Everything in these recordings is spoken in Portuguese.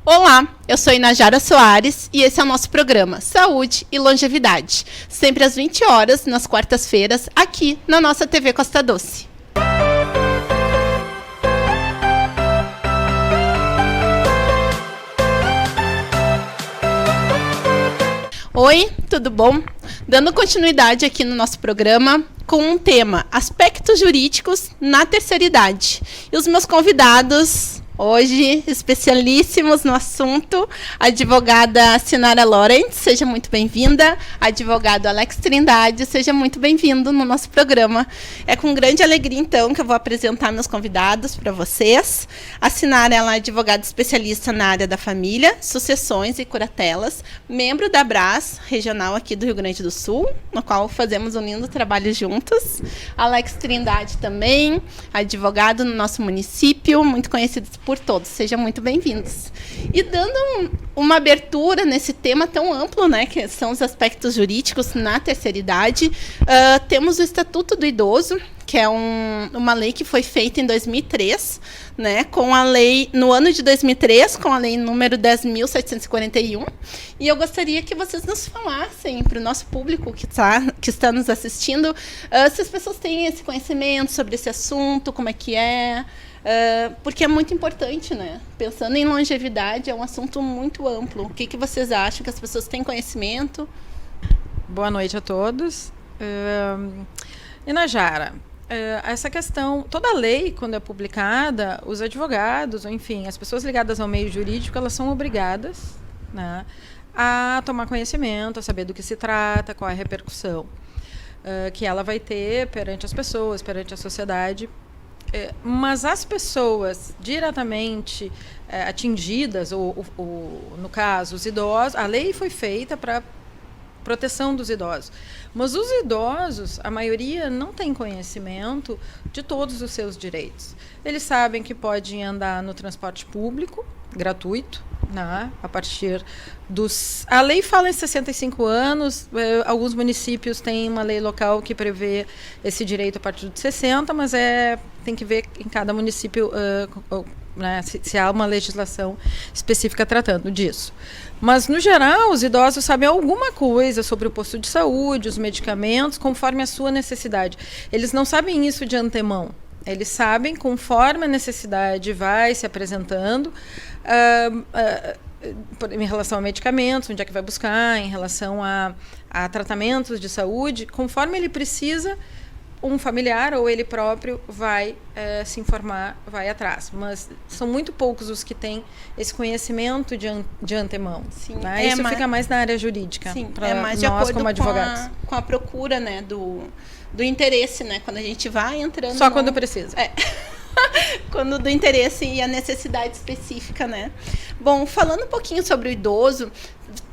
Olá, eu sou Inajara Soares e esse é o nosso programa Saúde e Longevidade, sempre às 20 horas, nas quartas-feiras, aqui na nossa TV Costa Doce. Oi, tudo bom? Dando continuidade aqui no nosso programa com um tema, aspectos jurídicos na terceira idade. E os meus convidados hoje, especialíssimos no assunto, a advogada Sinara Lawrence, seja muito bem-vinda. Advogado Alex Trindade, seja muito bem-vindo no nosso programa. É com grande alegria, então, que eu vou apresentar meus convidados para vocês. A Sinara ela é advogada especialista na área da família, sucessões e curatelas, membro da Abras, regional aqui do Rio Grande do Sul, no qual fazemos um lindo trabalho juntos. Alex Trindade também, advogado no nosso município, muito conhecido por todos. Sejam muito bem-vindos. E dando uma abertura nesse tema tão amplo, né, que são os aspectos jurídicos na terceira idade, temos o Estatuto do Idoso, que é uma lei que foi feita em 2003, né, com a lei, no ano de 2003, com a lei número 10.741. E eu gostaria que vocês nos falassem, para o nosso público que está nos assistindo, se as pessoas têm esse conhecimento sobre esse assunto, como é que é, porque é muito importante, né? Pensando em longevidade, é um assunto muito amplo. O que vocês acham? Que as pessoas têm conhecimento? Boa noite a todos. Inajara, essa questão, toda lei, quando é publicada, os advogados, ou enfim, as pessoas ligadas ao meio jurídico, elas são obrigadas, né, a tomar conhecimento, a saber do que se trata, qual é a repercussão que ela vai ter perante as pessoas, perante a sociedade. Mas as pessoas diretamente atingidas, ou no caso, os idosos, a lei foi feita para proteção dos idosos. Mas os idosos, a maioria não tem conhecimento de todos os seus direitos. Eles sabem que podem andar no transporte público, gratuito, né, a partir dos... A lei fala em 65 anos, alguns municípios têm uma lei local que prevê esse direito a partir de 60, mas tem que ver em cada município né, se há uma legislação específica tratando disso. Mas, no geral, os idosos sabem alguma coisa sobre o posto de saúde, os medicamentos, conforme a sua necessidade. Eles não sabem isso de antemão. Eles sabem, conforme a necessidade vai se apresentando, em relação a medicamentos, onde é que vai buscar, em relação a tratamentos de saúde, conforme ele precisa, um familiar ou ele próprio vai se informar, vai atrás. Mas são muito poucos os que têm esse conhecimento de antemão. Sim, né? Isso fica mais na área jurídica. Sim, é mais de acordo como advogados. Com a procura, né, do interesse, né, quando a gente vai entrando... Só quando precisa. Quando do interesse e a necessidade específica, né? Bom, falando um pouquinho sobre o idoso,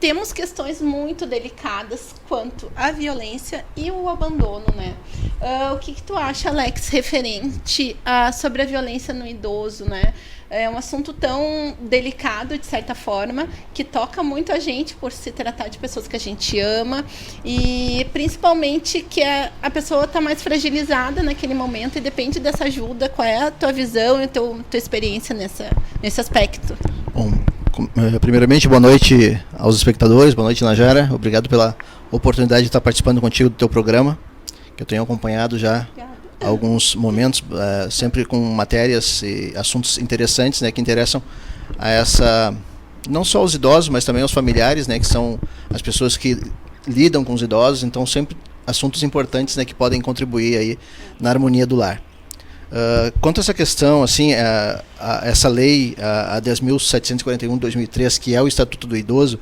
temos questões muito delicadas quanto à violência e o abandono, né? O que tu acha, Alex, referente sobre a violência no idoso, né? É um assunto tão delicado, de certa forma, que toca muito a gente por se tratar de pessoas que a gente ama e principalmente que a pessoa está mais fragilizada naquele momento e depende dessa ajuda. Qual é a tua visão e a tua experiência nesse aspecto? Bom, primeiramente, boa noite aos espectadores, boa noite, Najara. Obrigado pela oportunidade de estar participando contigo do teu programa, que eu tenho acompanhado já há alguns momentos, sempre com matérias e assuntos interessantes, né, que interessam a não só os idosos, mas também os familiares, né, que são as pessoas que lidam com os idosos, então sempre assuntos importantes, né, que podem contribuir aí na harmonia do lar. Quanto a essa questão, assim, essa lei, a 10.741 de 2003, que é o Estatuto do Idoso,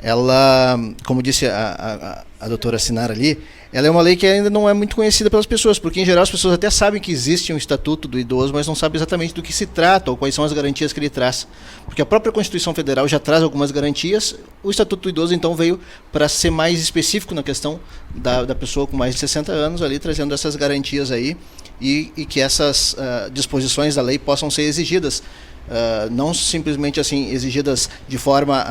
ela, como disse a doutora Sinara ali, ela é uma lei que ainda não é muito conhecida pelas pessoas, porque em geral as pessoas até sabem que existe um Estatuto do Idoso, mas não sabem exatamente do que se trata ou quais são as garantias que ele traz. Porque a própria Constituição Federal já traz algumas garantias, o Estatuto do Idoso então veio para ser mais específico na questão da pessoa com mais de 60 anos ali, trazendo essas garantias aí e que essas disposições da lei possam ser exigidas não simplesmente assim exigidas de forma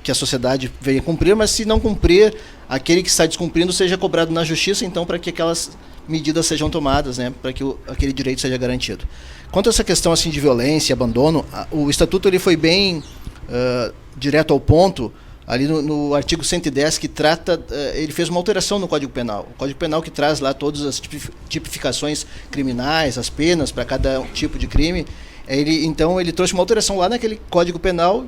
que a sociedade venha cumprir, mas se não cumprir, aquele que está descumprindo seja cobrado na justiça, então, para que aquelas medidas sejam tomadas, né, para que aquele direito seja garantido. Quanto a essa questão assim de violência, abandono, o Estatuto ele foi bem direto ao ponto, ali no artigo 110, que trata, ele fez uma alteração no Código Penal. O Código Penal que traz lá todas as tipificações criminais, as penas para cada tipo de crime, então ele trouxe uma alteração lá naquele Código Penal,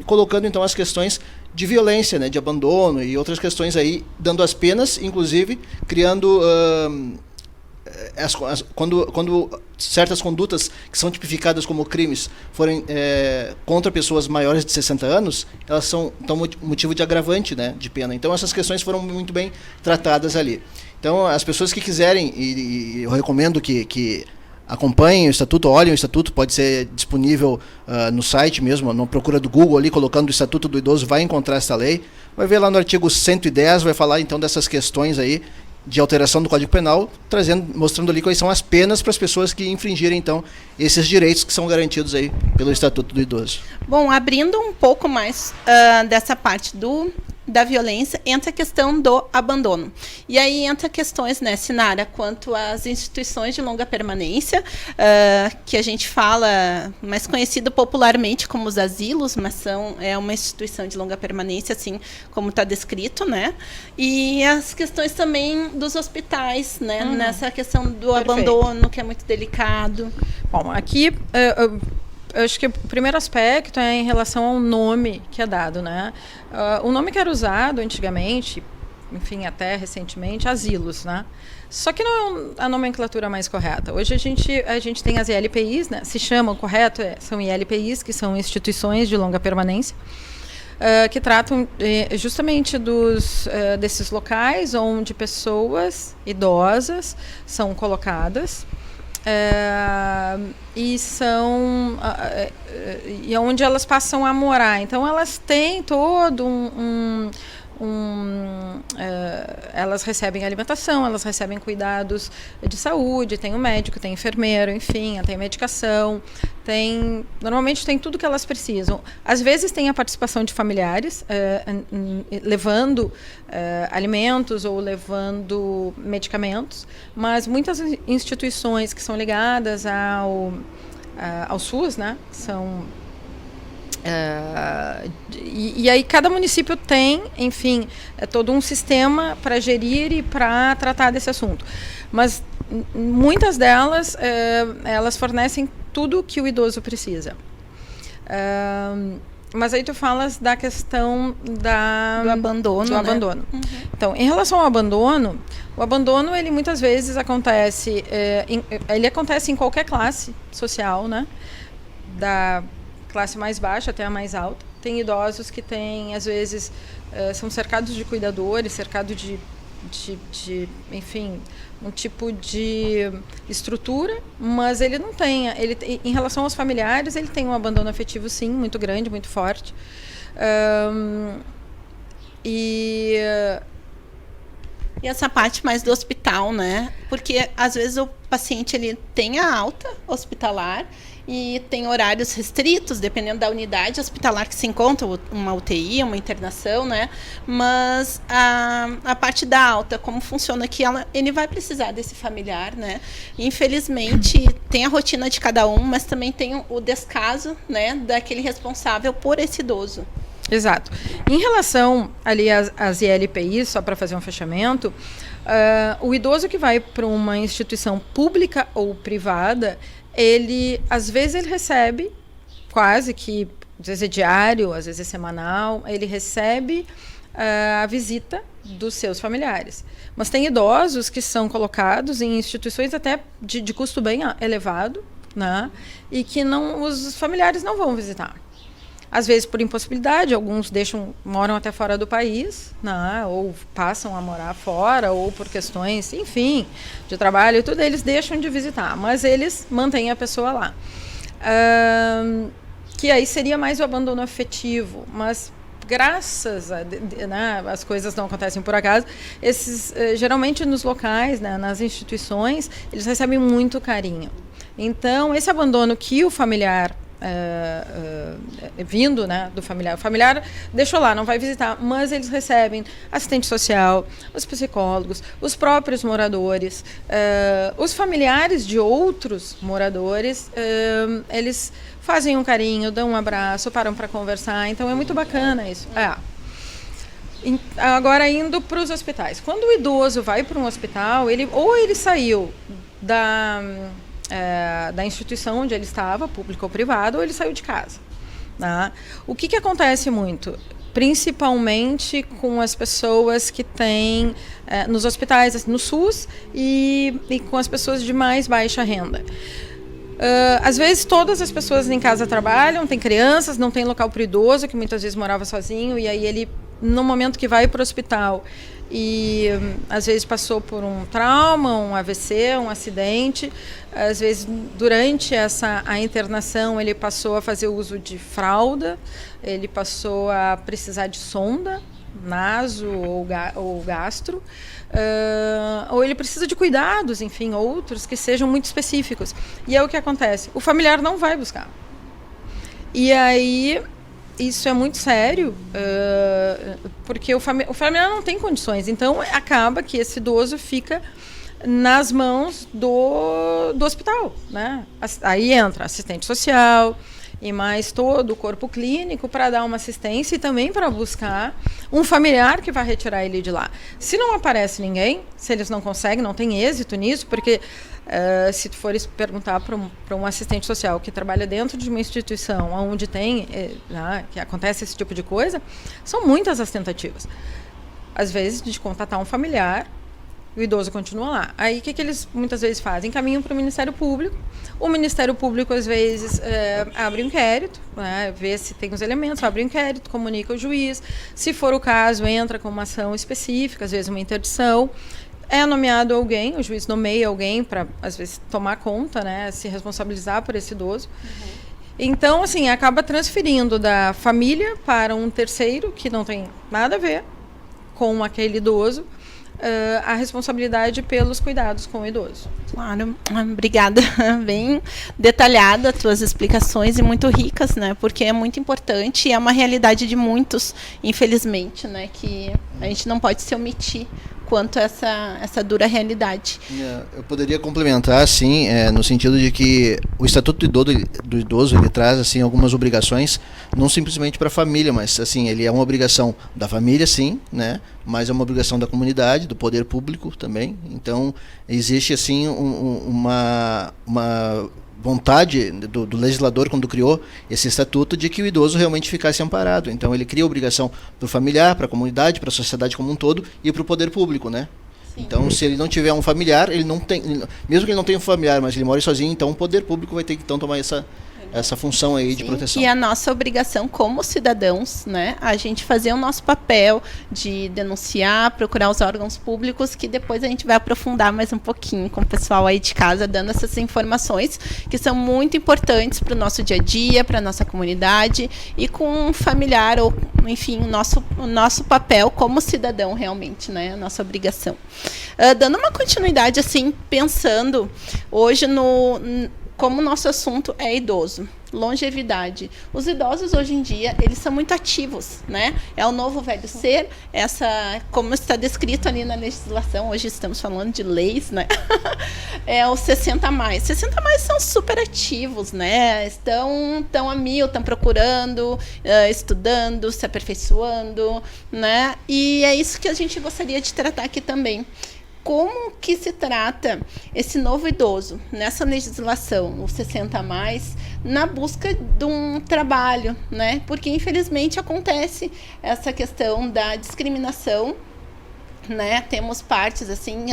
colocando então as questões de violência, né, de abandono e outras questões aí, dando as penas, inclusive criando quando certas condutas que são tipificadas como crimes forem contra pessoas maiores de 60 anos, elas são motivo de agravante, né, de pena. Então essas questões foram muito bem tratadas ali. Então as pessoas que quiserem, e eu recomendo que acompanhem o Estatuto, olhem o Estatuto, pode ser disponível no site mesmo, na procura do Google ali, colocando o Estatuto do Idoso, vai encontrar essa lei, vai ver lá no artigo 110, vai falar então dessas questões aí, de alteração do Código Penal, mostrando ali quais são as penas para as pessoas que infringirem, então, esses direitos que são garantidos aí pelo Estatuto do Idoso. Bom, abrindo um pouco mais dessa parte da violência, entra a questão do abandono. E aí entra questões, né, Sinara, quanto às instituições de longa permanência, que a gente fala, mais conhecido popularmente como os asilos, mas é uma instituição de longa permanência, assim como está descrito, né? E as questões também dos hospitais, né? Nessa questão do abandono, que é muito delicado. Bom, aqui eu acho que o primeiro aspecto é em relação ao nome que é dado, né? O nome que era usado antigamente, enfim, até recentemente, asilos, né? Só que não é a nomenclatura mais correta. Hoje a gente tem as ILPIs, né? Se chama, o correto são ILPIs, que são instituições de longa permanência, que tratam justamente desses locais onde pessoas idosas são colocadas, e onde elas passam a morar. Então elas têm todo elas recebem alimentação, elas recebem cuidados de saúde, tem o médico, tem enfermeiro, enfim, tem medicação, normalmente tem tudo que elas precisam. Às vezes tem a participação de familiares, levando alimentos ou levando medicamentos, mas muitas instituições que são ligadas ao SUS, né, são... E aí cada município tem, enfim, todo um sistema para gerir e para tratar desse assunto. Mas muitas delas, elas fornecem tudo que o idoso precisa. Mas aí tu falas da questão do abandono. Do abandono. Uhum. Então, em relação ao abandono, o abandono ele muitas vezes acontece, ele acontece em qualquer classe social, né? Da classe mais baixa até a mais alta. Tem idosos que têm, às vezes, são cercados de cuidadores, cercados de enfim, um tipo de estrutura, mas ele não tem, em relação aos familiares, ele tem um abandono afetivo, sim, muito grande, muito forte. E essa parte mais do hospital, né? Porque, às vezes, o paciente ele tem a alta hospitalar e tem horários restritos, dependendo da unidade hospitalar que se encontra, uma UTI, uma internação, né? Mas a parte da alta, como funciona aqui, ele vai precisar desse familiar, né? Infelizmente, tem a rotina de cada um, mas também tem o descaso, né, daquele responsável por esse idoso. Exato. Em relação ali às ILPIs, só para fazer um fechamento, o idoso que vai para uma instituição pública ou privada, às vezes ele recebe, quase que, às vezes é diário, às vezes é semanal, ele recebe a visita dos seus familiares. Mas tem idosos que são colocados em instituições até de custo bem elevado, né? E que os familiares não vão visitar. Às vezes por impossibilidade, alguns moram até fora do país, né? Ou passam a morar fora, ou por questões, enfim, de trabalho e tudo, eles deixam de visitar, mas eles mantêm a pessoa lá. Que aí seria mais o abandono afetivo, mas graças a, né, as coisas não acontecem por acaso, geralmente nos locais, né, nas instituições, eles recebem muito carinho. Então, esse abandono que o familiar vindo, né, do familiar. O familiar deixou lá, não vai visitar, mas eles recebem assistente social, os psicólogos, os próprios moradores, os familiares de outros moradores, eles fazem um carinho, dão um abraço, param para conversar, então é muito bacana isso. Agora, indo para os hospitais. Quando o idoso vai para um hospital, ele saiu da instituição onde ele estava, público ou privado, ou ele saiu de casa. Tá? O que acontece muito? Principalmente com as pessoas que têm nos hospitais, no SUS, e com as pessoas de mais baixa renda. Às vezes todas as pessoas em casa trabalham, tem crianças, não tem local para o idoso, que muitas vezes morava sozinho, e aí ele, no momento que vai para o hospital, e às vezes passou por um trauma, um AVC, um acidente, às vezes durante a internação ele passou a fazer uso de fralda, ele passou a precisar de sonda, naso ou gastro, ou ele precisa de cuidados, enfim, outros que sejam muito específicos. E é o que acontece, o familiar não vai buscar. E aí isso é muito sério, porque o familiar não tem condições, então acaba que esse idoso fica nas mãos do hospital, né? Aí entra assistente social e mais todo o corpo clínico para dar uma assistência e também para buscar um familiar que vai retirar ele de lá. Se não aparece ninguém, se eles não conseguem, não tem êxito nisso, porque se tu fores perguntar para um assistente social que trabalha dentro de uma instituição onde tem, que acontece esse tipo de coisa, são muitas as tentativas. Às vezes, de contatar um familiar, o idoso continua lá. Aí, o que eles muitas vezes fazem? Caminham para o Ministério Público. O Ministério Público, às vezes, abre um inquérito, né, vê se tem os elementos, abre um inquérito, comunica ao juiz. Se for o caso, entra com uma ação específica, às vezes uma interdição. É nomeado alguém, o juiz nomeia alguém para, às vezes, tomar conta, né, se responsabilizar por esse idoso. Uhum. Então, assim, acaba transferindo da família para um terceiro, que não tem nada a ver com aquele idoso, a responsabilidade pelos cuidados com o idoso. Claro, obrigada. Bem detalhada as tuas explicações e muito ricas, né? Porque é muito importante e é uma realidade de muitos, infelizmente, né? Que a gente não pode se omitir quanto a essa dura realidade. Eu poderia complementar, sim, no sentido de que o Estatuto do Idoso ele traz assim algumas obrigações, não simplesmente para a família, mas assim ele é uma obrigação da família, sim, né? Mas é uma obrigação da comunidade, do poder público também. Então existe assim uma vontade do legislador, quando criou esse estatuto, de que o idoso realmente ficasse amparado. Então ele cria obrigação para o familiar, para a comunidade, para a sociedade como um todo e para o poder público, né? Sim. Então, se ele não tiver um familiar, ele não tem, mesmo que ele não tenha um familiar, mas ele mora sozinho, então o poder público vai ter que então tomar essa função aí de proteção. E a nossa obrigação como cidadãos, né, a gente fazer o nosso papel de denunciar, procurar os órgãos públicos, que depois a gente vai aprofundar mais um pouquinho com o pessoal aí de casa, dando essas informações que são muito importantes para o nosso dia a dia, para a nossa comunidade e com um familiar, ou enfim, o nosso papel como cidadão realmente, né, a nossa obrigação. Dando uma continuidade, assim, pensando hoje como o nosso assunto é idoso, longevidade. Os idosos hoje em dia, eles são muito ativos, né? É o novo velho ser, como está descrito ali na legislação, hoje estamos falando de leis, né? É o 60 mais. 60 mais são super ativos, né? Estão a mil, estão procurando, estudando, se aperfeiçoando, né? E é isso que a gente gostaria de tratar aqui também. Como que se trata esse novo idoso nessa legislação, o 60 a mais, na busca de um trabalho, né? Porque infelizmente acontece essa questão da discriminação, né? Temos partes assim,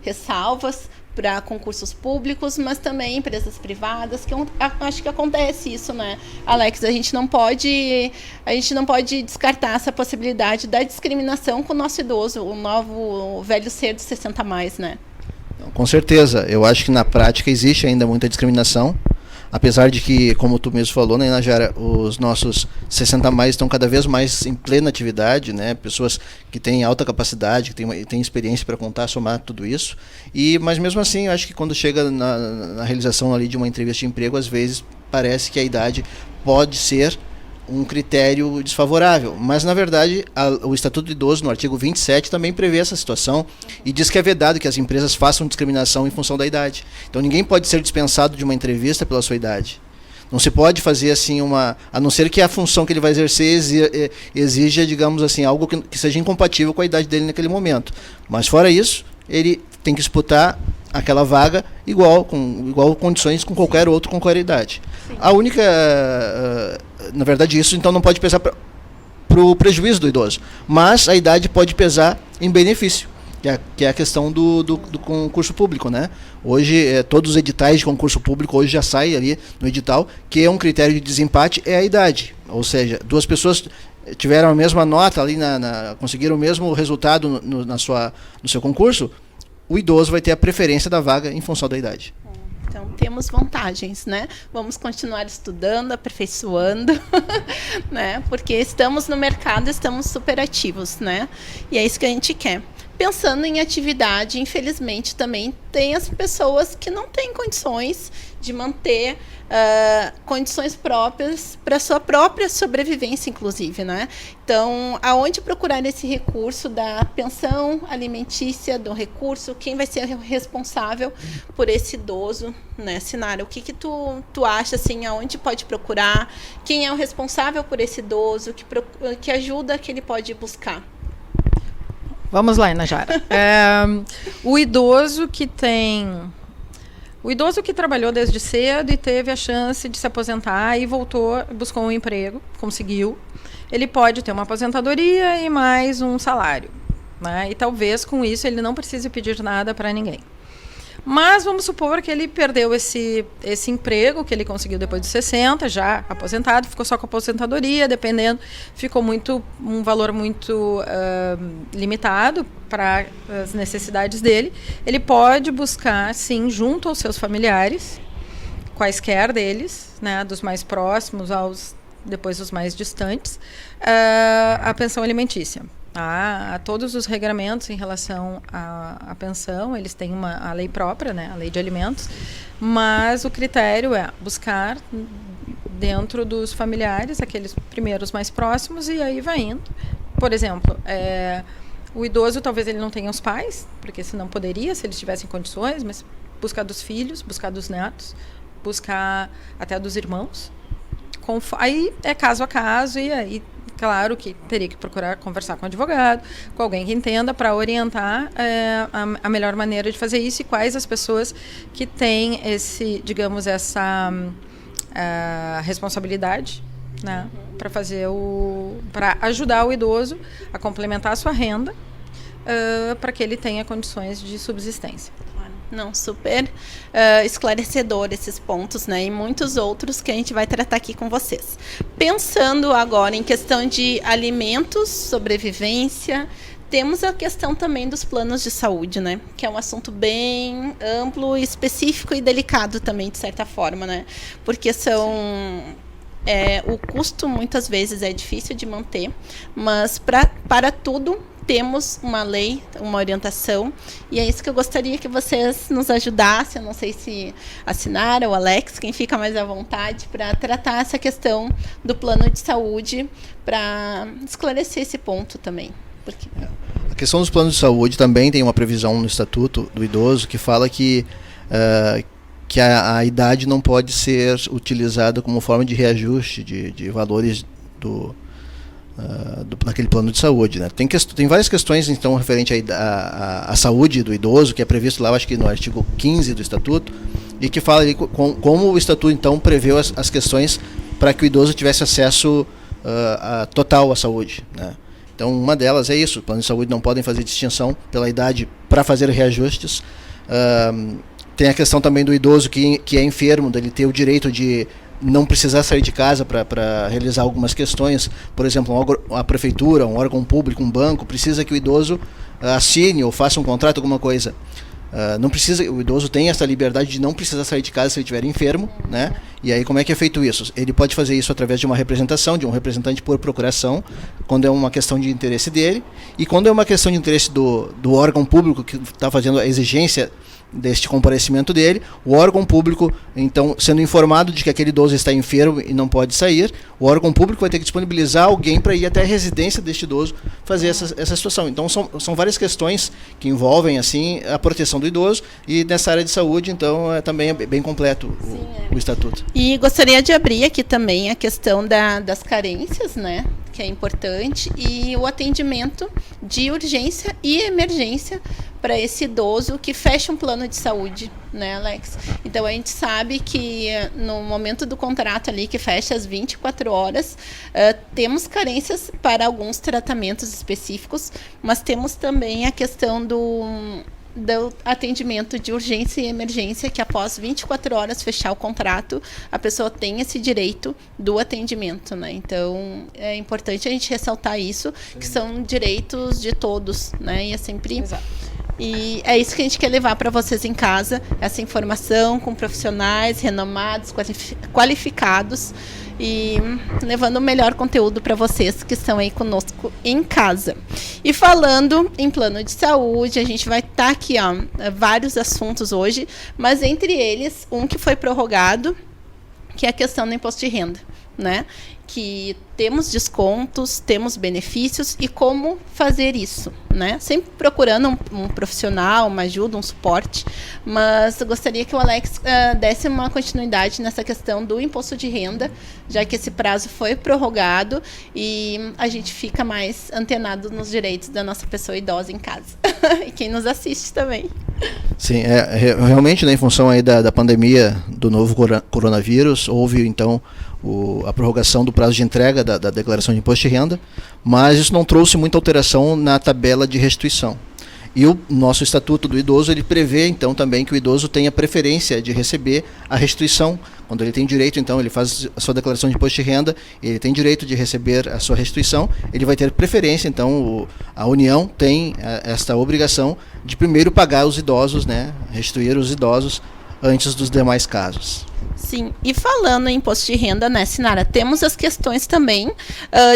ressalvas para concursos públicos, mas também empresas privadas, que eu acho que acontece isso, né, Alex? A gente não pode descartar essa possibilidade da discriminação com o nosso idoso, o novo velho ser dos 60 a mais, né? Com certeza, eu acho que na prática existe ainda muita discriminação, apesar de que, como tu mesmo falou, né, Najara, os nossos 60 a mais estão cada vez mais em plena atividade, né, pessoas que têm alta capacidade, que têm experiência para contar, somar tudo isso, mas mesmo assim, eu acho que quando chega na realização ali de uma entrevista de emprego, às vezes parece que a idade pode ser um critério desfavorável, mas na verdade o Estatuto do Idoso, no artigo 27, também prevê essa situação e diz que é vedado que as empresas façam discriminação em função da idade. Então ninguém pode ser dispensado de uma entrevista pela sua idade. Não se pode fazer assim a não ser que a função que ele vai exercer exija, digamos assim, algo que seja incompatível com a idade dele naquele momento. Mas fora isso, ele tem que disputar aquela vaga igual condições com qualquer outro com qualquer idade. Sim. A única, na verdade, isso então não pode pesar para o prejuízo do idoso, mas a idade pode pesar em benefício, que é a questão do concurso público, né? Hoje, todos os editais de concurso público hoje já saem ali no edital, que é um critério de desempate, é a idade. Ou seja, duas pessoas tiveram a mesma nota ali, conseguiram o mesmo resultado no seu concurso, o idoso vai ter a preferência da vaga em função da idade. Então, temos vantagens, né? Vamos continuar estudando, aperfeiçoando, né? Porque estamos no mercado, estamos super ativos, né? E é isso que a gente quer. Pensando em atividade, infelizmente, também tem as pessoas que não têm condições de manter condições próprias para a sua própria sobrevivência, inclusive, né? Então, aonde procurar esse recurso da pensão alimentícia, do recurso, quem vai ser responsável por esse idoso, né, Sinara? O que tu acha, assim, aonde pode procurar? Quem é o responsável por esse idoso? Que ajuda que ele pode buscar? Vamos lá, Inajara. O idoso que trabalhou desde cedo e teve a chance de se aposentar e buscou um emprego, conseguiu, ele pode ter uma aposentadoria e mais um salário, né? E talvez com isso ele não precise pedir nada para ninguém. Mas vamos supor que ele perdeu esse emprego que ele conseguiu depois de 60, já aposentado, ficou só com a aposentadoria, dependendo, ficou um valor muito limitado para as necessidades dele. Ele pode buscar, sim, junto aos seus familiares, quaisquer deles, né, dos mais próximos depois os mais distantes, a pensão alimentícia. A todos os regramentos em relação à pensão, eles têm a lei própria, né, a lei de alimentos, mas o critério é buscar dentro dos familiares, aqueles primeiros mais próximos, e aí vai indo. Por exemplo, o idoso talvez ele não tenha os pais, porque senão poderia, se eles tivessem condições, mas buscar dos filhos, buscar dos netos, buscar até dos irmãos. Aí é caso a caso, e aí claro que teria que procurar conversar com um advogado, com alguém que entenda, para orientar a melhor maneira de fazer isso e quais as pessoas que têm essa responsabilidade, né, para ajudar o idoso a complementar a sua renda, para que ele tenha condições de subsistência. Não, super esclarecedor esses pontos, né? E muitos outros que a gente vai tratar aqui com vocês. Pensando agora em questão de alimentos, sobrevivência, temos a questão também dos planos de saúde, né? Que é um assunto bem amplo, específico e delicado também, de certa forma, né? Porque o custo muitas vezes é difícil de manter, mas para tudo temos uma lei, uma orientação, e é isso que eu gostaria que vocês nos ajudassem. Eu não sei se a Sinara ou o Alex, quem fica mais à vontade, para tratar essa questão do plano de saúde, para esclarecer esse ponto também. A questão dos planos de saúde também tem uma previsão no Estatuto do Idoso que fala que a idade não pode ser utilizada como forma de reajuste de valores daquele plano de saúde, né? Tem várias questões, então, referente à saúde do idoso, que é previsto lá, acho que no artigo 15 do Estatuto, e que fala ali como o Estatuto, então, preveu as questões para que o idoso tivesse acesso total à saúde, né? Então, uma delas é isso: o plano de saúde não podem fazer distinção pela idade para fazer reajustes. Tem a questão também do idoso que é enfermo, dele ter o direito de não precisar sair de casa para realizar algumas questões. Por exemplo, a prefeitura, um órgão público, um banco, precisa que o idoso assine ou faça um contrato, alguma coisa. Não precisa, o idoso tem essa liberdade de não precisar sair de casa se ele estiver enfermo, né? E aí como é que é feito isso? Ele pode fazer isso através de uma representação, de um representante por procuração, quando é uma questão de interesse dele, e quando é uma questão de interesse do órgão público que está fazendo a exigência deste comparecimento dele, o órgão público, então, sendo informado de que aquele idoso está enfermo e não pode sair, o órgão público vai ter que disponibilizar alguém para ir até a residência deste idoso fazer essa situação. Então, são várias questões que envolvem, assim, a proteção do idoso, e nessa área de saúde, então, também é bem completo o estatuto. E gostaria de abrir aqui também a questão das carências, né, que é importante, e o atendimento de urgência e emergência para esse idoso que fecha um plano de saúde, né, Alex? Então, a gente sabe que no momento do contrato ali, que fecha às 24 horas, temos carências para alguns tratamentos específicos, mas temos também a questão do atendimento de urgência e emergência, que após 24 horas fechar o contrato, a pessoa tem esse direito do atendimento, né? Então, é importante a gente ressaltar isso, que são direitos de todos, né? E é sempre... Exato. E é isso que a gente quer levar para vocês em casa, essa informação com profissionais renomados, qualificados, e levando o melhor conteúdo para vocês que estão aí conosco em casa. E falando em plano de saúde, a gente vai estar aqui, vários assuntos hoje, mas entre eles, um que foi prorrogado, que é a questão do imposto de renda, né? Que temos descontos, temos benefícios e como fazer isso, né? Sempre procurando um profissional, uma ajuda, um suporte, mas eu gostaria que o Alex desse uma continuidade nessa questão do imposto de renda, já que esse prazo foi prorrogado e a gente fica mais antenado nos direitos da nossa pessoa idosa em casa e quem nos assiste também. Sim, realmente, né, em função aí da pandemia do novo coronavírus, houve então a prorrogação do prazo de entrega da declaração de imposto de renda, mas isso não trouxe muita alteração na tabela de restituição. E o nosso Estatuto do Idoso, ele prevê então também que o idoso tenha preferência de receber a restituição. Quando ele tem direito, então, ele faz a sua declaração de imposto de renda, ele tem direito de receber a sua restituição, ele vai ter preferência, então a União tem esta obrigação de primeiro pagar os idosos, né, restituir os idosos antes dos demais casos. Sim, e falando em imposto de renda, né, Sinara, temos as questões também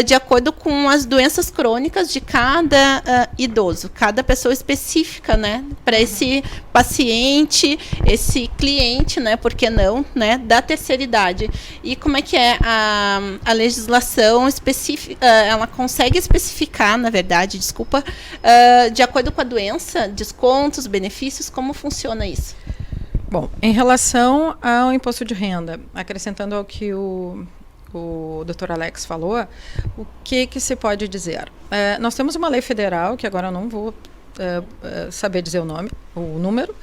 de acordo com as doenças crônicas de cada idoso, cada pessoa específica, né, para esse paciente, esse cliente, né, por que não, né, da terceira idade. E como é que é a legislação específica, ela consegue especificar, na verdade, de acordo com a doença, descontos, benefícios, como funciona isso? Bom, em relação ao imposto de renda, acrescentando ao que o Dr. Alex falou, o que se pode dizer? Nós temos uma lei federal, que agora eu não vou saber dizer o número,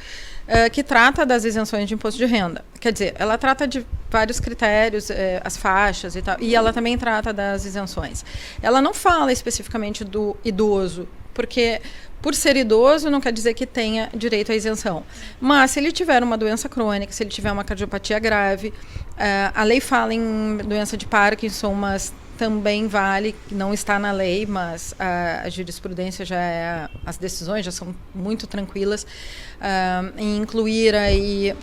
que trata das isenções de imposto de renda. Quer dizer, ela trata de vários critérios, as faixas e tal, e ela também trata das isenções. Ela não fala especificamente do idoso, porque por ser idoso não quer dizer que tenha direito à isenção. Mas se ele tiver uma doença crônica, se ele tiver uma cardiopatia grave, a lei fala em doença de Parkinson, mas também vale, não está na lei, mas a jurisprudência as decisões já são muito tranquilas, em incluir aí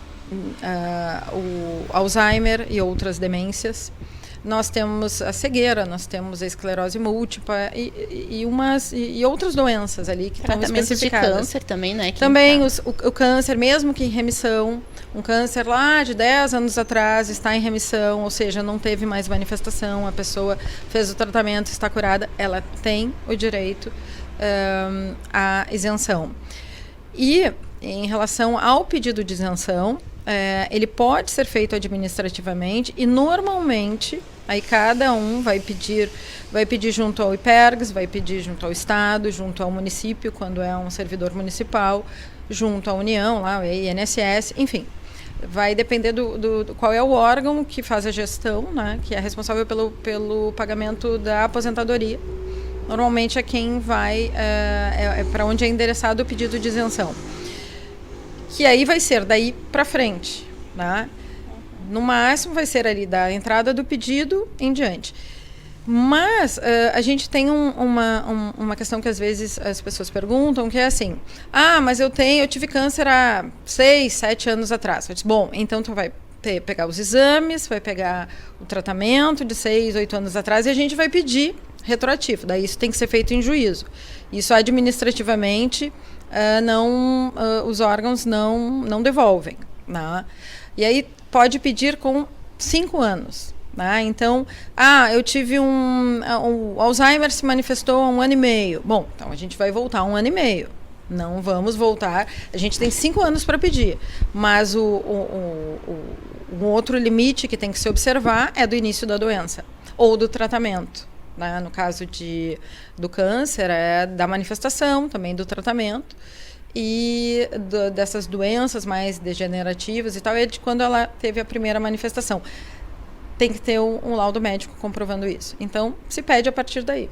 o Alzheimer e outras demências. Nós temos a cegueira, nós temos a esclerose múltipla e outras doenças ali que estão especificadas. De câncer também, né? Também o câncer, mesmo que em remissão, um câncer lá de 10 anos atrás está em remissão, ou seja, não teve mais manifestação, a pessoa fez o tratamento, está curada, ela tem o direito à isenção. E em relação ao pedido de isenção, ele pode ser feito administrativamente e normalmente aí cada um vai pedir junto ao IPERGS, vai pedir junto ao Estado, junto ao município, quando é um servidor municipal, junto à União, lá, o INSS, enfim. Vai depender do qual é o órgão que faz a gestão, né, que é responsável pelo pagamento da aposentadoria. Normalmente é quem vai, para onde é endereçado o pedido de isenção. Que aí vai ser daí para frente, né? No máximo vai ser ali da entrada do pedido em diante. Mas a gente tem uma questão que às vezes as pessoas perguntam, que é assim, mas eu tive câncer há 6, 7 anos atrás. Eu disse, bom, então tu vai pegar os exames, vai pegar o tratamento de 6, 8 anos atrás e a gente vai pedir retroativo. Daí isso tem que ser feito em juízo. Isso administrativamente os órgãos não devolvem, né? E aí pode pedir com 5 anos. Né? Então, eu tive o Alzheimer se manifestou há 1 ano e meio. Bom, então a gente vai voltar 1 ano e meio. Não vamos voltar. A gente tem 5 anos para pedir. Mas um outro limite que tem que se observar é do início da doença ou do tratamento. Né? No caso do câncer, é da manifestação, também do tratamento. E dessas doenças mais degenerativas e tal, é de quando ela teve a primeira manifestação. Tem que ter um laudo médico comprovando isso. Então, se pede a partir daí.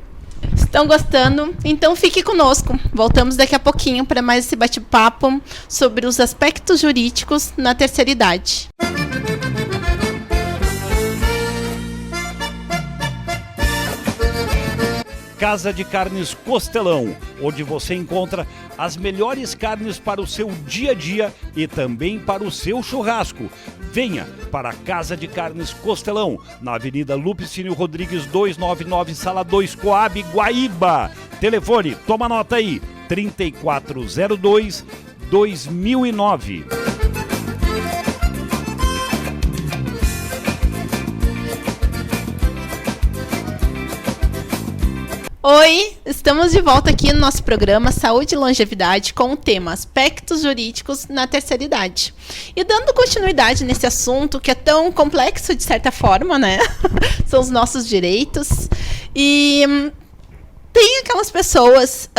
Estão gostando? Então fique conosco. Voltamos daqui a pouquinho para mais esse bate-papo sobre os aspectos jurídicos na terceira idade. Casa de Carnes Costelão, onde você encontra as melhores carnes para o seu dia a dia e também para o seu churrasco. Venha para a Casa de Carnes Costelão, na Avenida Lupicínio Rodrigues 299, Sala 2, Coab, Guaíba. Telefone, toma nota aí, 3402-2009. Oi, estamos de volta aqui no nosso programa Saúde e Longevidade com o tema Aspectos Jurídicos na Terceira Idade. E dando continuidade nesse assunto que é tão complexo de certa forma, né? São os nossos direitos. E tem aquelas pessoas,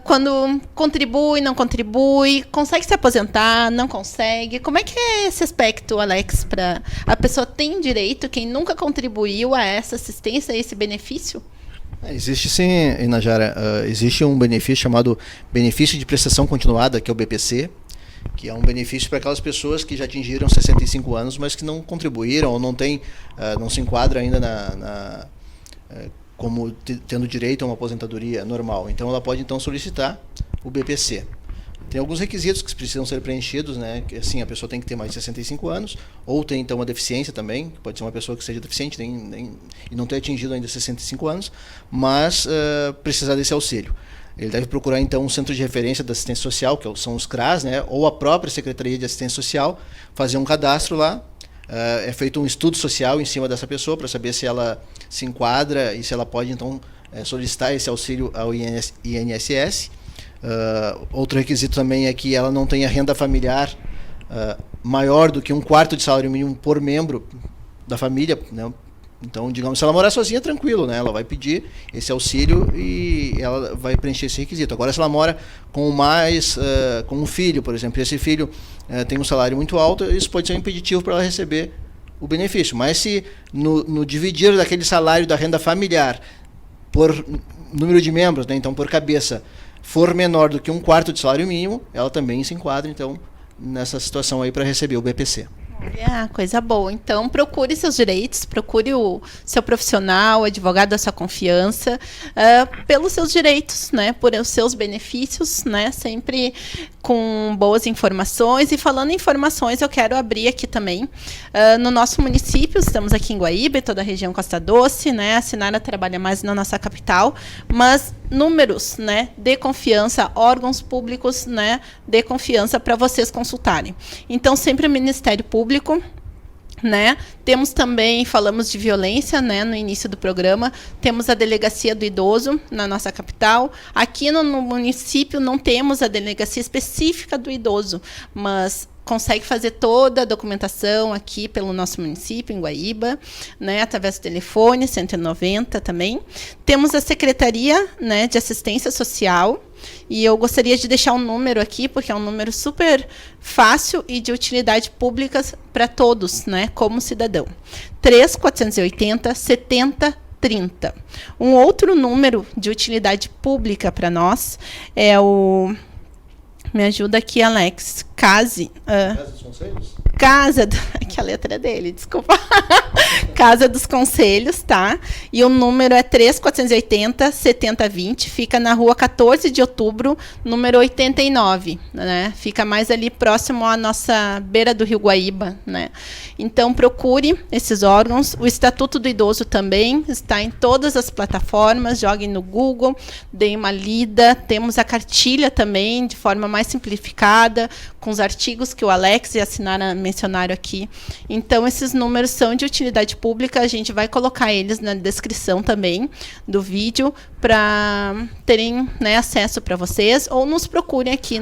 quando contribui, não contribui, consegue se aposentar, não consegue. Como é que é esse aspecto, Alex, para a pessoa tem direito, quem nunca contribuiu a essa assistência, a esse benefício? Existe sim, Inajara, existe um benefício chamado benefício de prestação continuada, que é o BPC, que é um benefício para aquelas pessoas que já atingiram 65 anos, mas que não contribuíram ou não se enquadra ainda como tendo direito a uma aposentadoria normal. Então ela pode então solicitar o BPC. Tem alguns requisitos que precisam ser preenchidos, né? Que, assim, a pessoa tem que ter mais de 65 anos, ou tem então uma deficiência também, pode ser uma pessoa que seja deficiente e não ter atingido ainda 65 anos, mas precisar desse auxílio. Ele deve procurar então um centro de referência da assistência social, que são os CRAS, né? Ou a própria Secretaria de Assistência Social, fazer um cadastro lá. É feito um estudo social em cima dessa pessoa para saber se ela se enquadra e se ela pode então solicitar esse auxílio ao INSS. Outro requisito também é que ela não tenha renda familiar maior do que 1/4 de salário mínimo por membro da família, né? Então, digamos, se ela morar sozinha, tranquilo, né? Ela vai pedir esse auxílio e ela vai preencher esse requisito. Agora, se ela mora com um filho, por exemplo, e esse filho tem um salário muito alto, isso pode ser um impeditivo para ela receber o benefício. Mas se no dividir daquele salário da renda familiar por número de membros, né? Então por cabeça, for menor do que 1/4 de salário mínimo, ela também se enquadra, então, nessa situação aí para receber o BPC. Coisa boa. Então, procure seus direitos, procure o seu profissional, o advogado da sua confiança, pelos seus direitos, né? Por os seus benefícios, né? Sempre com boas informações. E falando em informações, eu quero abrir aqui também. No nosso município, estamos aqui em Guaíba, em toda a região Costa Doce, né? A Sinara trabalha mais na nossa capital, mas números, né, de confiança, órgãos públicos, né, de confiança para vocês consultarem. Então, sempre o Ministério Público, né? Temos também, falamos de violência, né, no início do programa, temos a Delegacia do Idoso na nossa capital. Aqui no município não temos a delegacia específica do idoso, mas consegue fazer toda a documentação aqui pelo nosso município, em Guaíba, né, através do telefone 190 também. Temos a Secretaria, né, de Assistência Social, e eu gostaria de deixar um número aqui, porque é um número super fácil e de utilidade pública para todos, né, como cidadão. 3480-7030. Um outro número de utilidade pública para nós é o... Me ajuda aqui, Alex. Casa dos Conselhos? Que a letra é dele, desculpa. Casa dos Conselhos, tá? E o número é 3480-7020. Fica na rua 14 de outubro, número 89, né? Fica mais ali próximo à nossa beira do Rio Guaíba, né? Então, procure esses órgãos. O Estatuto do Idoso também está em todas as plataformas. Joguem no Google, deem uma lida. Temos a cartilha também, de forma mais simplificada, com os artigos que o Alex e a Sinara mencionaram aqui. Então, esses números são de utilidade pública. A gente vai colocar eles na descrição também do vídeo para terem, né, acesso para vocês, ou nos procurem aqui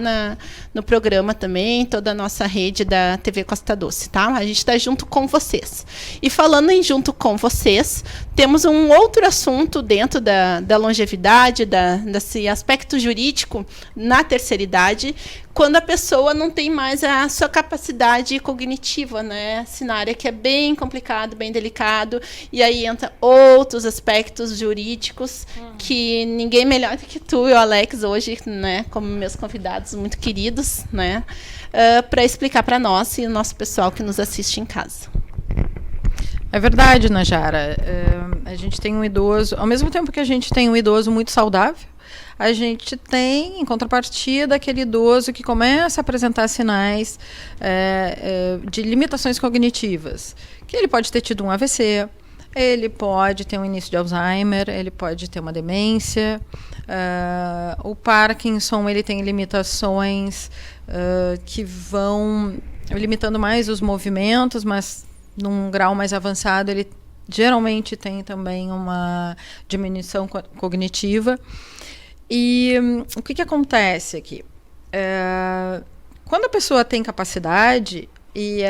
no programa também, toda a nossa rede da TV Costa Doce, tá? A gente está junto com vocês. E falando em junto com vocês, temos um outro assunto dentro da longevidade, desse aspecto jurídico na terceira idade, quando a pessoa não tem mais a sua capacidade cognitiva, né, Sinara, que é bem complicado, bem delicado, e aí entra outros aspectos jurídicos que ninguém melhor do que tu e o Alex hoje, né, como meus convidados muito queridos, né, para explicar para nós e o nosso pessoal que nos assiste em casa. É verdade, Najara. A gente tem um idoso, ao mesmo tempo que a gente tem um idoso muito saudável, a gente tem, em contrapartida, aquele idoso que começa a apresentar sinais de limitações cognitivas, que ele pode ter tido um AVC, ele pode ter um início de Alzheimer, ele pode ter uma demência, o Parkinson, ele tem limitações que vão limitando mais os movimentos, mas num grau mais avançado ele geralmente tem também uma diminuição cognitiva. E o que acontece aqui? Quando a pessoa tem capacidade e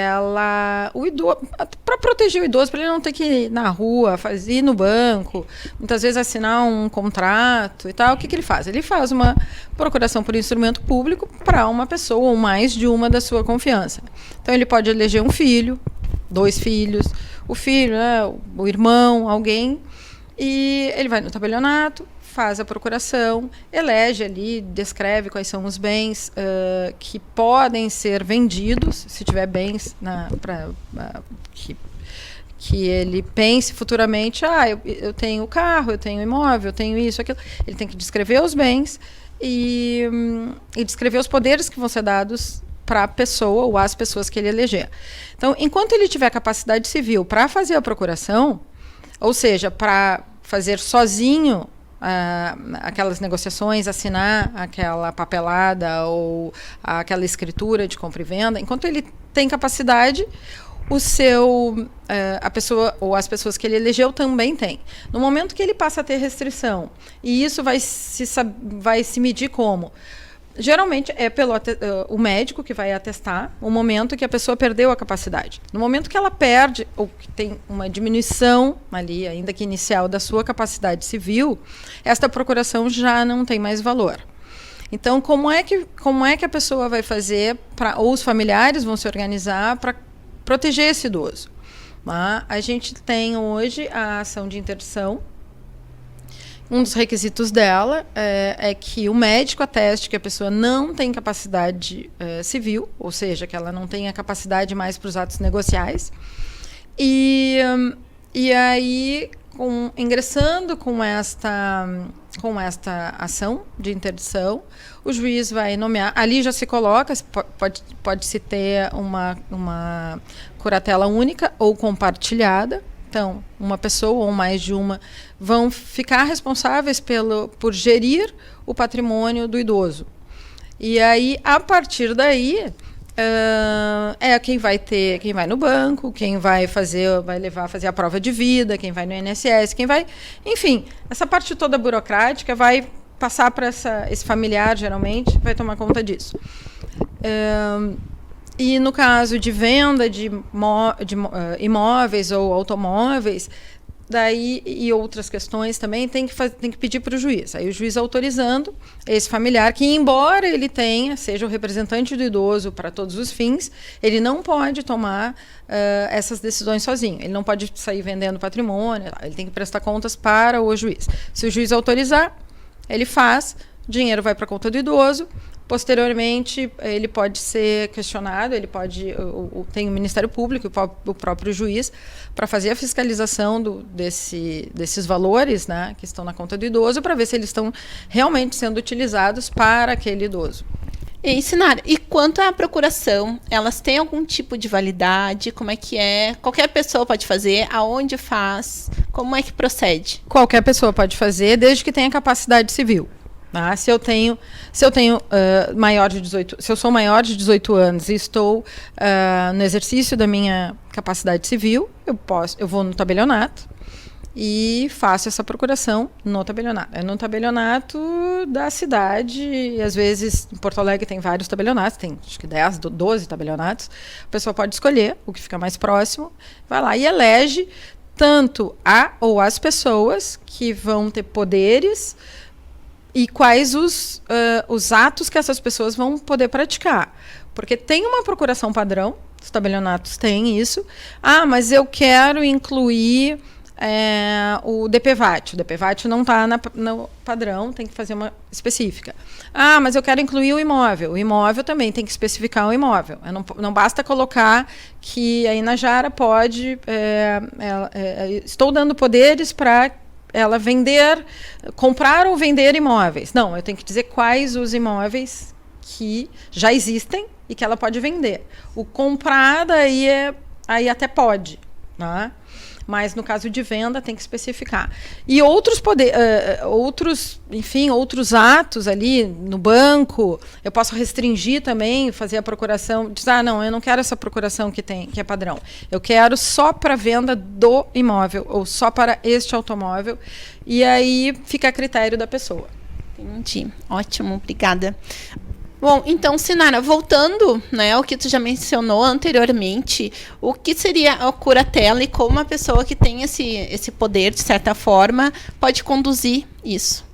para proteger o idoso, para ele não ter que ir na rua, ir no banco, muitas vezes assinar um contrato e tal, o que ele faz? Ele faz uma procuração por instrumento público para uma pessoa ou mais de uma da sua confiança. Então ele pode eleger um filho, 2 filhos, o filho, né, o irmão, alguém, e ele vai no tabelionato, faz a procuração, elege ali, descreve quais são os bens que podem ser vendidos, se tiver bens que ele pense futuramente, eu tenho carro, eu tenho imóvel, eu tenho isso, aquilo. Ele tem que descrever os bens e descrever os poderes que vão ser dados para a pessoa ou às pessoas que ele eleger. Então, enquanto ele tiver capacidade civil para fazer a procuração, ou seja, para fazer sozinho aquelas negociações, assinar aquela papelada ou aquela escritura de compra e venda, enquanto ele tem capacidade, a pessoa ou as pessoas que ele elegeu também têm. No momento que ele passa a ter restrição, e isso vai se medir como? Geralmente é pelo o médico que vai atestar o momento que a pessoa perdeu a capacidade. No momento que ela perde, ou que tem uma diminuição ali, ainda que inicial, da sua capacidade civil, esta procuração já não tem mais valor. Então, como é que a pessoa vai fazer, ou os familiares vão se organizar para proteger esse idoso? A gente tem hoje a ação de interdição. Um dos requisitos dela é que o médico ateste que a pessoa não tem capacidade civil, ou seja, que ela não tem a capacidade mais para os atos negociais. E aí, ingressando com esta ação de interdição, o juiz vai nomear, ali já se coloca, pode-se ter uma curatela única ou compartilhada. Então, uma pessoa ou mais de uma vão ficar responsáveis por gerir o patrimônio do idoso. E aí, a partir daí, quem vai no banco, quem vai fazer a prova de vida, quem vai no INSS, enfim, essa parte toda burocrática vai passar para esse familiar, geralmente, vai tomar conta disso. E no caso de venda de imóveis ou automóveis, daí e outras questões também tem que pedir para o juiz. Aí o juiz autorizando esse familiar, que embora ele seja o representante do idoso para todos os fins, ele não pode tomar essas decisões sozinho. Ele não pode sair vendendo patrimônio, ele tem que prestar contas para o juiz. Se o juiz autorizar, ele faz, o dinheiro vai para a conta do idoso, Posteriormente, ele pode ser questionado, ele pode, tem o Ministério Público, o próprio juiz, para fazer a fiscalização desses valores, né, que estão na conta do idoso, para ver se eles estão realmente sendo utilizados para aquele idoso. E, Sinara, e quanto à procuração, elas têm algum tipo de validade? Como é que é? Qualquer pessoa pode fazer? Aonde faz? Como é que procede? Qualquer pessoa pode fazer, desde que tenha capacidade civil. Tá? Se eu sou maior de 18 anos e estou no exercício da minha capacidade civil, eu vou no tabelionato e faço essa procuração no tabelionato. É no tabelionato da cidade, e às vezes em Porto Alegre tem vários tabelionatos, tem acho que 10, 12 tabelionatos. A pessoa pode escolher o que fica mais próximo, vai lá e elege tanto a ou as pessoas que vão ter poderes e quais os atos que essas pessoas vão poder praticar. Porque tem uma procuração padrão, os tabelionatos têm isso. Ah, mas eu quero incluir o DPVAT. O DPVAT não está no padrão, tem que fazer uma específica. Ah, mas eu quero incluir o imóvel. O imóvel também tem que especificar o imóvel. Não basta colocar que a Inajara pode... estou dando poderes para ela comprar ou vender imóveis. Não, eu tenho que dizer quais os imóveis que já existem e que ela pode vender. O comprar daí até pode, né? Mas no caso de venda tem que especificar. E outros atos ali no banco, eu posso restringir também, fazer a procuração, dizer, não, eu não quero essa procuração que é padrão. Eu quero só para venda do imóvel ou só para este automóvel. E aí fica a critério da pessoa. Entendi. Ótimo, obrigada. Bom, então, Sinara, voltando, né, ao que tu já mencionou anteriormente, o que seria a curatela e como uma pessoa que tem esse poder, de certa forma, pode conduzir isso?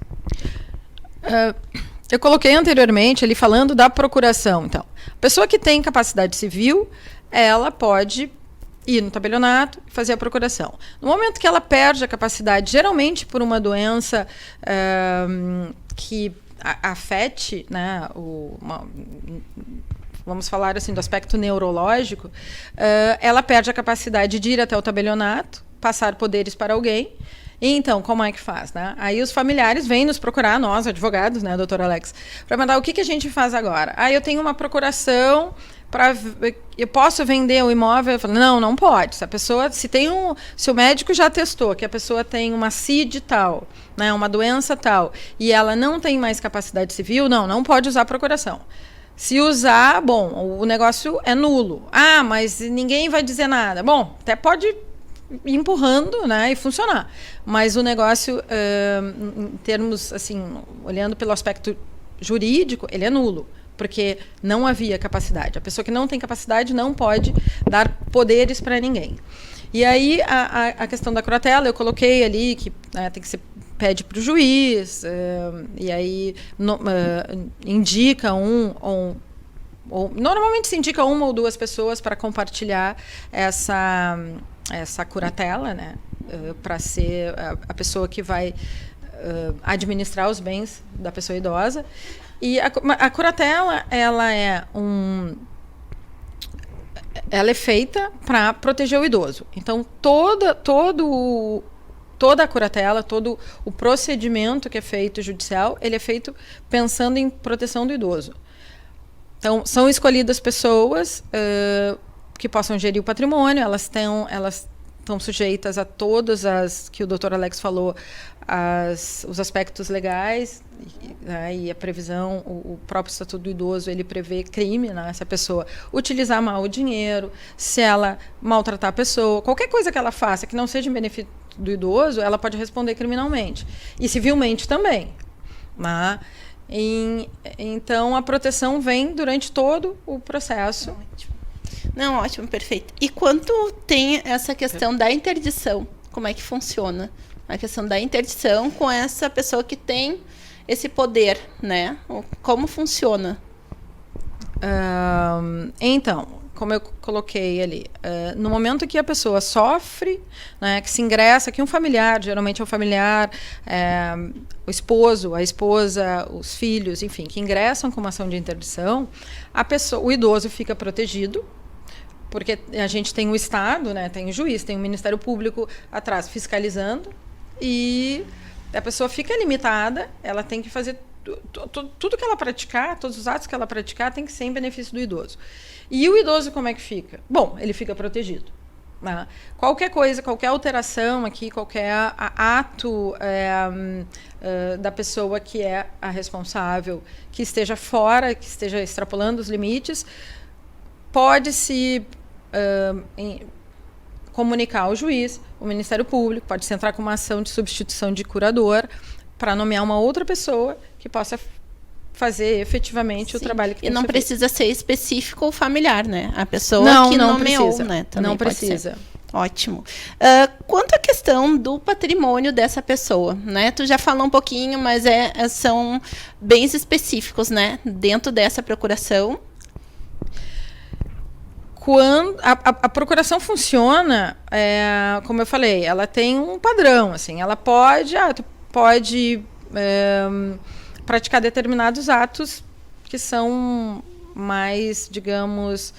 Eu coloquei anteriormente ali falando da procuração. Então, a pessoa que tem capacidade civil, ela pode ir no tabelionato e fazer a procuração. No momento que ela perde a capacidade, geralmente por uma doença que afete, né, vamos falar assim do aspecto neurológico, ela perde a capacidade de ir até o tabelionato, passar poderes para alguém. E então, como é que faz, né? Aí os familiares vêm nos procurar, nós, advogados, né, doutor Alex, para mandar o que a gente faz agora? Eu tenho uma procuração eu posso vender o imóvel? Eu falo, não pode. Se o médico já testou que a pessoa tem uma CID tal, né, uma doença tal, e ela não tem mais capacidade civil, não pode usar a procuração. Se usar, bom, o negócio é nulo. Ah, mas ninguém vai dizer nada. Bom, até pode ir empurrando, né, e funcionar. Mas o negócio, em termos, assim, olhando pelo aspecto jurídico, ele é nulo. Porque não havia capacidade. A pessoa que não tem capacidade não pode dar poderes para ninguém. E aí, a questão da curatela, eu coloquei ali que tem que ser, pede para o juiz, e aí indica ou normalmente se indica uma ou duas pessoas para compartilhar essa curatela, né, para ser a pessoa que vai administrar os bens da pessoa idosa. E a curatela, ela é feita para proteger o idoso. Então, toda a curatela, todo o procedimento que é feito judicial, ele é feito pensando em proteção do idoso. Então, são escolhidas pessoas que possam gerir o patrimônio, elas estão sujeitas a todas as que o doutor Alex falou, os aspectos legais, né, e a previsão, o próprio Estatuto do Idoso, ele prevê crime, né, se a pessoa utilizar mal o dinheiro, se ela maltratar a pessoa, qualquer coisa que ela faça que não seja em benefício do idoso, ela pode responder criminalmente. E civilmente também. Né? Então, a proteção vem durante todo o processo. Não, ótimo, perfeito. E quanto tem essa questão da interdição? Como é que funciona? A questão da interdição com essa pessoa que tem esse poder, né? Como funciona? Então, como eu coloquei ali, no momento que a pessoa sofre, né, que se ingressa, que um familiar, geralmente é o familiar, o esposo, a esposa, os filhos, enfim, que ingressam com uma ação de interdição, o idoso fica protegido, porque a gente tem o Estado, né, tem o juiz, tem o Ministério Público atrás fiscalizando, e a pessoa fica limitada, ela tem que fazer tudo que ela praticar, todos os atos que ela praticar tem que ser em benefício do idoso. E o idoso como é que fica? Bom, ele fica protegido. Né? Qualquer coisa, qualquer alteração aqui, qualquer ato da pessoa que é a responsável, que esteja fora, que esteja extrapolando os limites, pode se comunicar ao juiz, o Ministério Público, pode se entrar com uma ação de substituição de curador para nomear uma outra pessoa que possa fazer efetivamente o trabalho que tem que ser feito. Precisa ser específico ou familiar, né? A pessoa que não nomeou, precisa, né? Também não pode precisa. ser. Ótimo. Quanto à questão do patrimônio dessa pessoa, né? Tu já falou um pouquinho, mas são bens específicos, né? Dentro dessa procuração. Quando a procuração funciona, como eu falei, ela tem um padrão, assim, ela pode praticar determinados atos que são mais, digamos,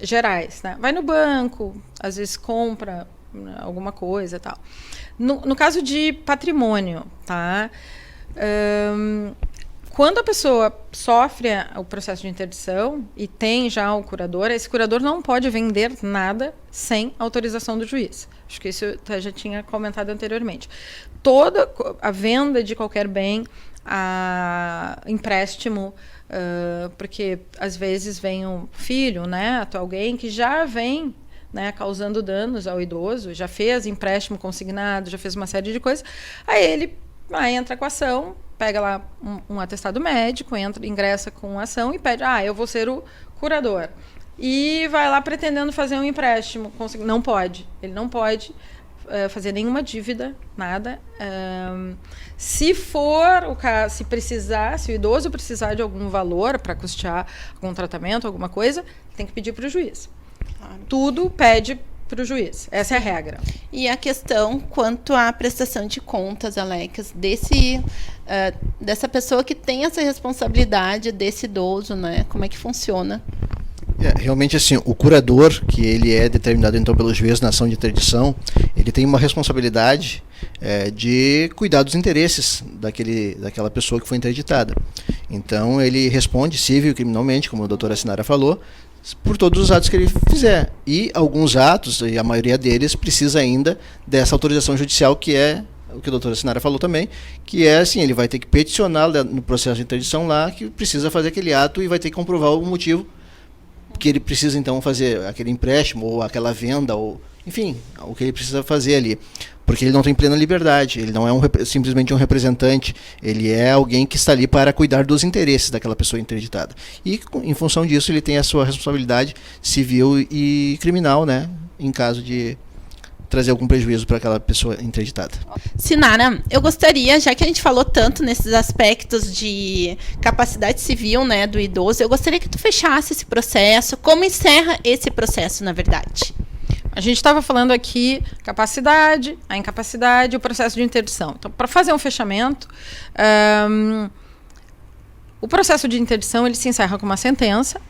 gerais, né? Vai no banco, às vezes compra alguma coisa e tal. No caso de patrimônio, tá? Quando a pessoa sofre o processo de interdição e tem já o curador, esse curador não pode vender nada sem autorização do juiz. Acho que isso eu já tinha comentado anteriormente. Toda a venda de qualquer bem, empréstimo, porque às vezes vem um filho, neto, alguém que já vem, né, causando danos ao idoso, já fez empréstimo consignado, já fez uma série de coisas, aí ele entra com a ação, pega lá um atestado médico, ingressa com a ação e pede, eu vou ser o curador. E vai lá pretendendo fazer um empréstimo. Não pode. Ele não pode fazer nenhuma dívida, nada. Se for o caso, se o idoso precisar de algum valor para custear algum tratamento, alguma coisa, tem que pedir para o juiz. Claro. Tudo pede para o juiz. Essa é a regra. E a questão quanto à prestação de contas, Alex, dessa pessoa que tem essa responsabilidade desse idoso, né? Como é que funciona? Realmente, assim, o curador, que ele é determinado então pelo juiz na ação de interdição, ele tem uma responsabilidade de cuidar dos interesses daquela pessoa que foi interditada. Então, ele responde civil e criminalmente, como a doutora Sinara falou, por todos os atos que ele fizer. E alguns atos, e a maioria deles, precisa ainda dessa autorização judicial, que é o que a doutora Sinara falou também, que é assim, ele vai ter que peticionar no processo de interdição lá, que precisa fazer aquele ato e vai ter que comprovar o motivo que ele precisa então fazer aquele empréstimo, ou aquela venda, ou enfim, o que ele precisa fazer ali. Porque ele não tem plena liberdade, ele não é simplesmente um representante, ele é alguém que está ali para cuidar dos interesses daquela pessoa interditada. E, em função disso, ele tem a sua responsabilidade civil e criminal, né, em caso de trazer algum prejuízo para aquela pessoa interditada. Sinara, eu gostaria, já que a gente falou tanto nesses aspectos de capacidade civil, né, do idoso, eu gostaria que tu fechasse esse processo. Como encerra esse processo, na verdade? A gente estava falando aqui capacidade, a incapacidade e o processo de interdição. Então, para fazer um fechamento, o processo de interdição ele se encerra com uma sentença,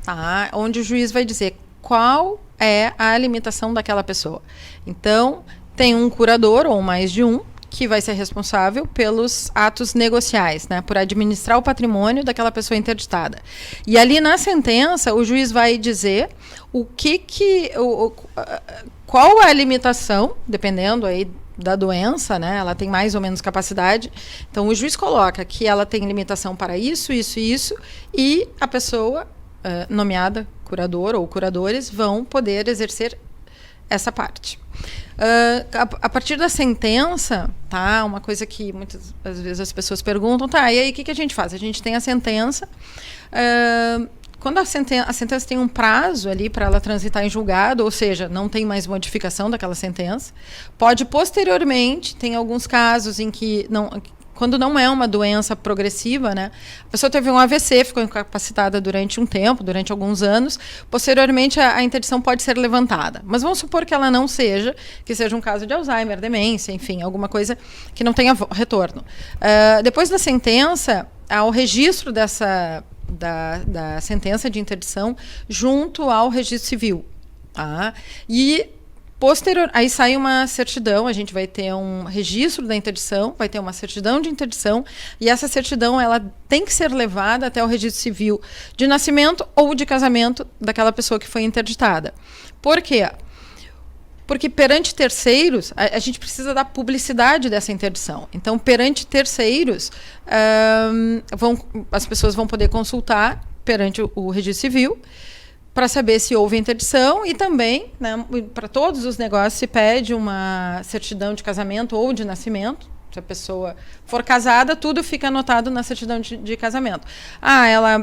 tá, onde o juiz vai dizer qual é a limitação daquela pessoa. Então, tem um curador, ou mais de um, que vai ser responsável pelos atos negociais, né, por administrar o patrimônio daquela pessoa interditada. E ali na sentença, o juiz vai dizer qual é a limitação, dependendo aí da doença, né, ela tem mais ou menos capacidade. Então, o juiz coloca que ela tem limitação para isso, isso e isso, e a pessoa nomeada curador ou curadores vão poder exercer essa parte. A partir da sentença, tá, uma coisa que muitas vezes as pessoas perguntam, tá, e aí o que a gente faz? A gente tem a sentença, quando a sentença tem um prazo ali para ela transitar em julgado, ou seja, não tem mais modificação daquela sentença, pode posteriormente, tem alguns casos em que não, quando não é uma doença progressiva, né? A pessoa teve um AVC, ficou incapacitada durante um tempo, durante alguns anos. Posteriormente, a interdição pode ser levantada. Mas vamos supor que ela não seja, que seja um caso de Alzheimer, demência, enfim, alguma coisa que não tenha retorno. Depois da sentença, há o registro da sentença de interdição junto ao registro civil. Tá? E aí sai uma certidão, a gente vai ter um registro da interdição, vai ter uma certidão de interdição, e essa certidão ela tem que ser levada até o registro civil de nascimento ou de casamento daquela pessoa que foi interditada. Por quê? Porque perante terceiros, a gente precisa da publicidade dessa interdição. Então, perante terceiros, as pessoas vão poder consultar perante o registro civil para saber se houve interdição, e também, né, para todos os negócios se pede uma certidão de casamento ou de nascimento. Se a pessoa for casada, tudo fica anotado na certidão de casamento.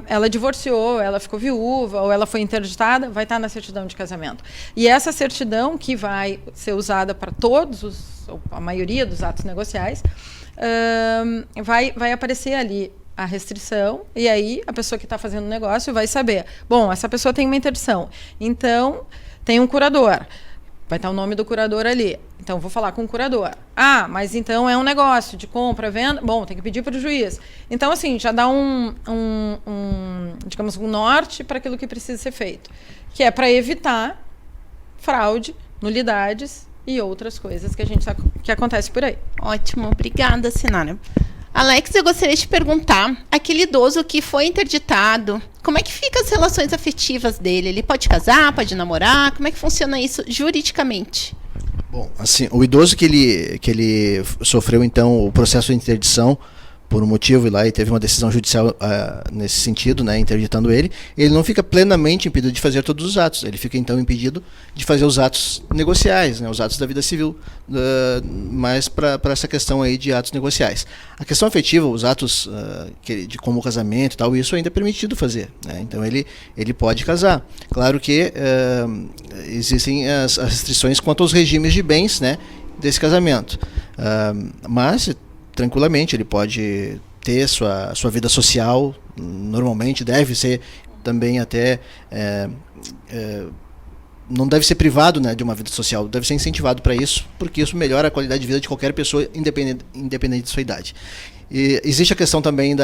Ela divorciou, ela ficou viúva, ou ela foi interditada, vai estar na certidão de casamento. E essa certidão, que vai ser usada para a maioria dos atos negociais, vai aparecer ali a restrição, e aí a pessoa que está fazendo o negócio vai saber, bom, essa pessoa tem uma interdição, então tem um curador, vai estar o nome do curador ali, então vou falar com o curador. Mas então é um negócio de compra, venda, bom, tem que pedir para o juiz. Então, assim, já dá digamos, um norte para aquilo que precisa ser feito, que é para evitar fraude, nulidades e outras coisas que acontece por aí. Ótimo, obrigada, Sinara. Alex, eu gostaria de perguntar, aquele idoso que foi interditado, como é que ficam as relações afetivas dele? Ele pode casar, pode namorar? Como é que funciona isso juridicamente? Bom, assim, o idoso que ele sofreu, então, o processo de interdição, por um motivo, e teve uma decisão judicial nesse sentido, né, interditando ele não fica plenamente impedido de fazer todos os atos. Ele fica, então, impedido de fazer os atos negociais, né, os atos da vida civil, mais para essa questão aí de atos negociais. A questão afetiva, os atos como o casamento e tal, isso ainda é permitido fazer, né, então ele pode casar. Claro que existem as restrições quanto aos regimes de bens, né, desse casamento, mas tranquilamente ele pode ter sua vida social, normalmente deve ser também até não deve ser privado, né, de uma vida social, deve ser incentivado para isso, porque isso melhora a qualidade de vida de qualquer pessoa, independente de sua idade. E existe a questão também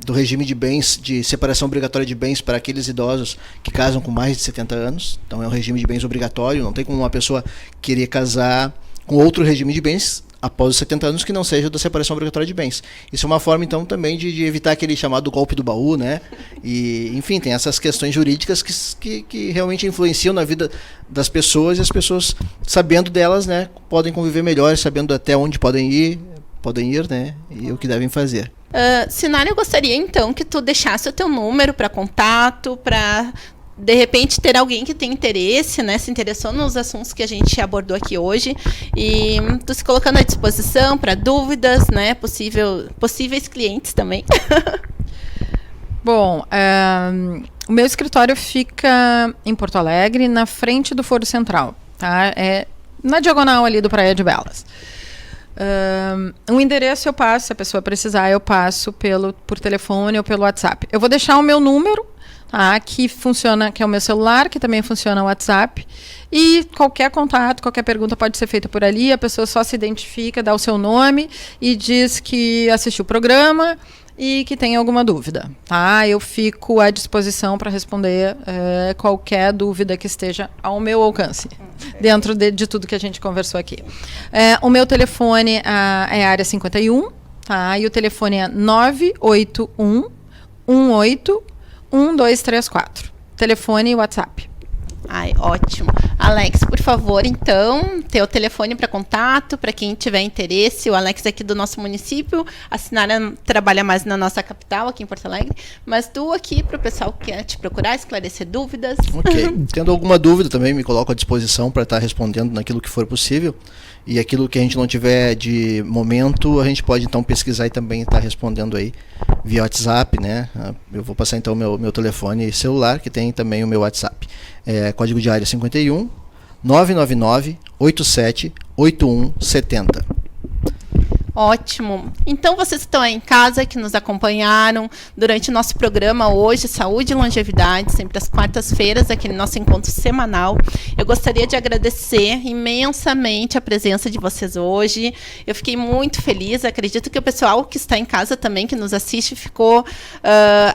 do regime de bens, de separação obrigatória de bens para aqueles idosos que casam com mais de 70 anos, então é um regime de bens obrigatório, não tem como uma pessoa querer casar com outro regime de bens após os 70 anos que não seja da separação obrigatória de bens. Isso é uma forma, então, também de evitar aquele chamado golpe do baú, né? E, enfim, tem essas questões jurídicas que realmente influenciam na vida das pessoas, e as pessoas, sabendo delas, né, podem conviver melhor, sabendo até onde podem ir, né, e o que devem fazer. Sinara, eu gostaria, então, que tu deixasse o teu número para contato, para de repente ter alguém que tem interesse, né, se interessou nos assuntos que a gente abordou aqui hoje, e tô se colocando à disposição para dúvidas, né, possíveis clientes também. Bom, o meu escritório fica em Porto Alegre, na frente do Foro Central, tá? Na diagonal ali do Praia de Belas. Um endereço eu passo, se a pessoa precisar, eu passo por telefone ou pelo WhatsApp. Eu vou deixar o meu número, que funciona, que é o meu celular, que também funciona o WhatsApp, e qualquer contato, qualquer pergunta pode ser feita por ali. A pessoa só se identifica, dá o seu nome e diz que assistiu o programa e que tem alguma dúvida, tá? Eu fico à disposição para responder qualquer dúvida que esteja ao meu alcance, dentro de tudo que a gente conversou aqui. O meu telefone é área 51, tá? E o telefone é 981 18 1234. Telefone e WhatsApp. Ai, ótimo. Alex, por favor, então, teu telefone para contato, para quem tiver interesse. O Alex é aqui do nosso município, a Sinara trabalha mais na nossa capital, aqui em Porto Alegre, mas tu aqui, para o pessoal que quer te procurar, esclarecer dúvidas. Ok. Tendo alguma dúvida também, me coloco à disposição para estar respondendo naquilo que for possível. E aquilo que a gente não tiver de momento, a gente pode então pesquisar e também estar respondendo aí via WhatsApp, né? Eu vou passar então meu telefone celular, que tem também o meu WhatsApp. Código de área 51 999 87 8170. Ótimo. Então, vocês que estão aí em casa, que nos acompanharam durante o nosso programa hoje, Saúde e Longevidade, sempre às quartas-feiras, aquele nosso encontro semanal. Eu gostaria de agradecer imensamente a presença de vocês hoje. Eu fiquei muito feliz, acredito que o pessoal que está em casa também, que nos assiste, ficou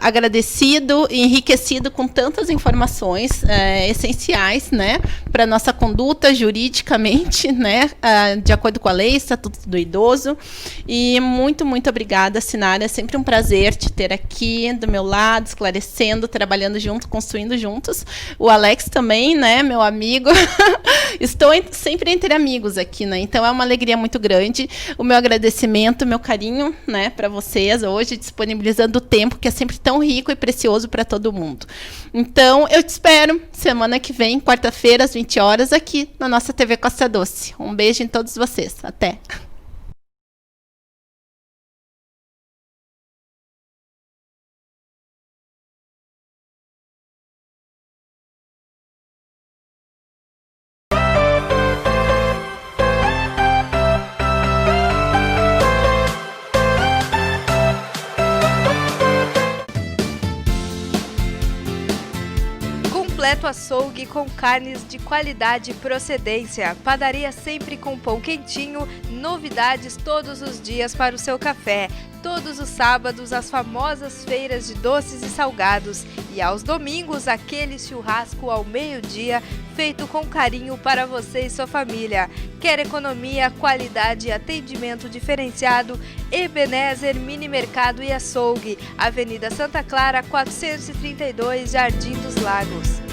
agradecido e enriquecido com tantas informações essenciais, né, para a nossa conduta juridicamente, né, de acordo com a lei, Estatuto do Idoso. E muito, muito obrigada, Sinara. É sempre um prazer te ter aqui do meu lado, esclarecendo, trabalhando junto, construindo juntos. O Alex também, né, meu amigo. Estou sempre entre amigos aqui, né? Então é uma alegria muito grande. O meu agradecimento, o meu carinho, né, para vocês hoje, disponibilizando o tempo que é sempre tão rico e precioso para todo mundo. Então, eu te espero semana que vem, quarta-feira, às 20 horas, aqui na nossa TV Costa Doce. Um beijo em todos vocês. Até! Completo açougue com carnes de qualidade e procedência. Padaria sempre com pão quentinho, novidades todos os dias para o seu café. Todos os sábados, as famosas feiras de doces e salgados. E aos domingos, aquele churrasco ao meio-dia, feito com carinho para você e sua família. Quer economia, qualidade e atendimento diferenciado? Ebenezer Mini Mercado e Açougue, Avenida Santa Clara, 432, Jardim dos Lagos.